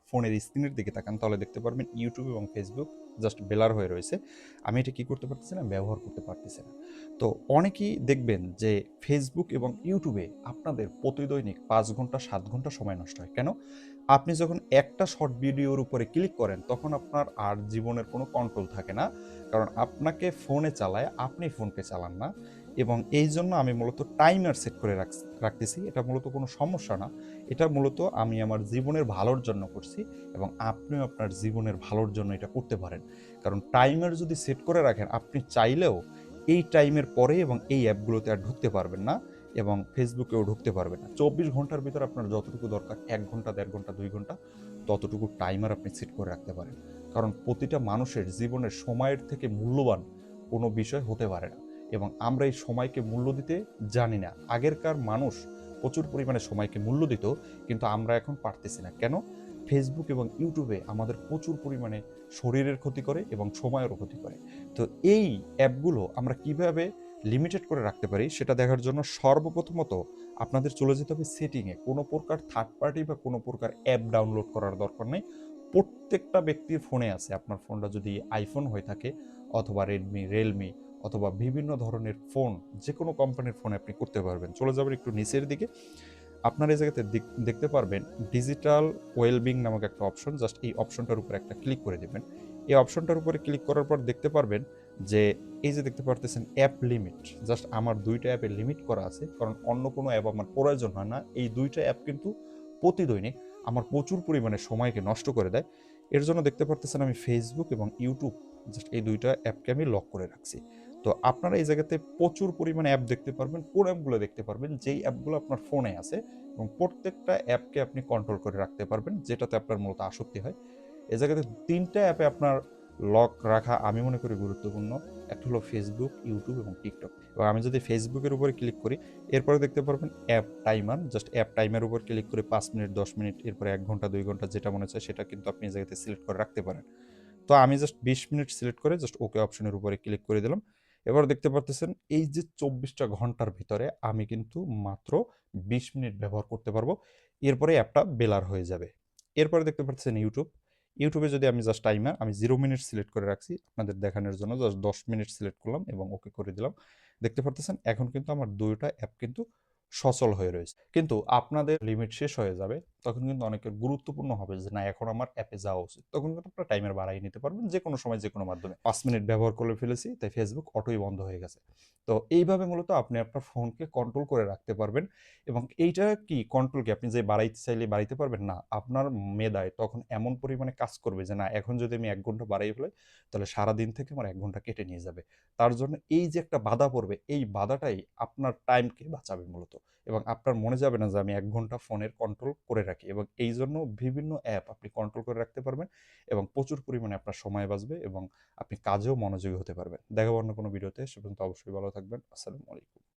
ফোনের স্ক্রিনের দিকে তাকান তাহলে দেখতে পারবেন ইউটিউব এবং ফেসবুক জাস্ট বেলার হয়ে রয়েছে। আমি এটা কি করতে পারতেছি না, ব্যবহার করতে পারতেছি না। তো অনেকেই দেখবেন যে ফেসবুক এবং ইউটিউবে আপনাদের প্রতিদৈনিক 5 ঘন্টা 7 ঘন্টা সময় নষ্ট হয়। কেন? আপনি যখন একটা শর্ট ভিডিওর উপরে ক্লিক করেন তখন আপনার আর জীবনের কোনো কন্ট্রোল থাকে না, কারণ আপনাকে ফোনে চালায়, আপনি ফোনকে চালান না। এবং এই জন্য আমি মূলত টাইমার সেট করে রাখতেছি। এটা মূলত কোনো সমস্যা না, এটা মূলত আমি আমার জীবনের ভালোর জন্য করছি এবং আপনিও আপনার জীবনের ভালোর জন্য এটা করতে পারেন। কারণ টাইমার যদি সেট করে রাখেন আপনি চাইলেও এই টাইমের পরে এবং এই অ্যাপগুলোতে আর ঢুকতে পারবেন না এবং ফেসবুকেও ঢুকতে পারবেন না। 24 ঘন্টার ভিতর আপনার যতটুকু দরকার, 1 ঘন্টা 1.5 ঘন্টা 2 ঘন্টা, ততটুকু টাইমার আপনি সেট করে রাখতে পারেন। কারণ প্রতিটা মানুষের জীবনের সময়ের থেকে মূল্যবান কোনো বিষয় হতে পারে না এবং আমরা এই সময়কে মূল্য দিতে জানি না। আগেরকার মানুষ প্রচুর পরিমাণে সময়কে মূল্য দিত, কিন্তু আমরা এখন পারতেছি না। কেন? ফেসবুক এবং ইউটিউবে আমাদের প্রচুর পরিমাণে শরীরের ক্ষতি করে এবং সময়েরও ক্ষতি করে। তো এই অ্যাপগুলো আমরা কিভাবে লিমিটেড করে রাখতে পারি সেটা দেখার জন্য সর্বপ্রথমত আপনাদের চলে যেতে হবে সেটিংয়ে। কোনো প্রকার থার্ড পার্টি বা কোনো প্রকার অ্যাপ ডাউনলোড করার দরকার নেই। প্রত্যেকটা ব্যক্তির ফোনে আছে। আপনার ফোনটা যদি আইফোন হয়ে থাকে অথবা রেডমি, রিয়েলমি অথবা বিভিন্ন ধরনের ফোন, যে কোনো কোম্পানির ফোনে আপনি করতে পারবেন। চলে যাবেন একটু নিচের দিকে, আপনার এই জায়গাতে দেখতে পারবেন ডিজিটাল ওয়েলবিং নামক একটা অপশন। জাস্ট এই অপশনটার উপর একটা ক্লিক করে দেবেন। এই অপশনটার উপরে ক্লিক করার পর দেখতে পারবেন যে এই যে দেখতে পারতেছেন অ্যাপ লিমিট। জাস্ট আমার 2টা অ্যাপের লিমিট করা আছে, কারণ অন্য কোনো অ্যাপ আমার প্রয়োজন হয় না। এই 2টা অ্যাপ কিন্তু প্রতিদৈনিক আমার প্রচুর পরিমাণে সময়কে নষ্ট করে দেয়। এর জন্য দেখতে পারতেছেন আমি ফেসবুক এবং ইউটিউব জাস্ট এই 2টা অ্যাপকে আমি লক করে রাখছি। তো আপনারা এই জায়গাতে প্রচুর পরিমাণে অ্যাপ দেখতে পারবেন। কোন অ্যাপগুলো দেখতে পারবেন? যেই অ্যাপগুলো আপনার ফোনে আছে এবং প্রত্যেকটা অ্যাপকে আপনি কন্ট্রোল করে রাখতে পারবেন, যেটাতে আপনার মূলত আসক্তি হয়। এ জায়গাতে 3টা অ্যাপে আপনার লক রাখা আমি মনে করি গুরুত্বপূর্ণ। একটা হলো ফেসবুক, ইউটিউব এবং টিকটক। এবং আমি যদি ফেসবুকের উপরে ক্লিক করি, এরপরে দেখতে পারবেন অ্যাপ টাইমার। জাস্ট অ্যাপ টাইমের উপর ক্লিক করে 5 মিনিট, 10 মিনিট, এরপরে 1 ঘন্টা, 2 ঘন্টা যেটা মনে চায় সেটা কিন্তু আপনি এই জায়গাতে সিলেক্ট করে রাখতে পারেন। তো আমি জাস্ট 20 মিনিট সিলেক্ট করে জাস্ট ওকে অপশনের উপরে ক্লিক করে দিলাম। এবার দেখতে পারতেছেন এই যে 24টা ঘন্টার ভিতরে আমি কিন্তু মাত্র 20 মিনিট ব্যবহার করতে পারবো। এরপরে অ্যাপটা বেলার হয়ে যাবে। এরপরে দেখতে পাচ্ছেন ইউটিউব। ইউটিউবে যদি আমি জাস্ট টাইমার আমি 0 মিনিট সিলেক্ট করে রাখছি আপনাদের দেখানোর জন্য। জাস্ট 10 মিনিট সিলেক্ট করলাম এবং ওকে করে দিলাম। দেখতে পারতেছেন এখন কিন্তু আমার 2টা অ্যাপ কিন্তু সচল হয়ে রয়েছে। কিন্তু আপনাদের লিমিট শেষ হয়ে যাবে, তখন কিন্তু অনেকের গুরুত্বপূর্ণ হবে যে না এখন আমার অ্যাপে যাওয়া উচিত। তখন কিন্তু আপনারা টাইমার বাড়াই নিতে পারবেন যে কোনো সময় যে কোনো মাধ্যমে। 5 মিনিট ব্যবহার করে ফেলেছি তাই ফেসবুক অটোই বন্ধ হয়ে গেছে। তো এইভাবে মূলত আপনি আপনার ফোনকে কন্ট্রোল করে রাখতে পারবেন এবং এইটা কি কন্ট্রোল কি আপনি যে বাড়াইতে চাইলে বাড়াইতে পারবেন না। আপনার মেধায় তখন এমন পরিমাণে কাজ করবে যে না এখন যদি আমি 1 ঘন্টা বাড়াই ফেলাই তাহলে সারাদিন থেকে আমার 1 ঘন্টা কেটে নিয়ে যাবে। তার জন্য এই যে একটা বাধা পড়বে এই বাধাটাই আপনার টাইমকে বাঁচাবে মূলত এবং আপনার মনে যাবে না যে আমি 1 ঘন্টা ফোনের কন্ট্রোল করে রাখি এবং এই জন্য বিভিন্ন অ্যাপ আপনি কন্ট্রোল করে রাখতে পারবেন এবং প্রচুর পরিমাণে আপনার সময় বাঁচবে এবং আপনি কাজেও মনোযোগী হতে পারবেন। দেখা হবে অন্য কোনো ভিডিওতে। সে পর্যন্ত অবশ্যই ভালো থাকবেন। আসসালামু আলাইকুম।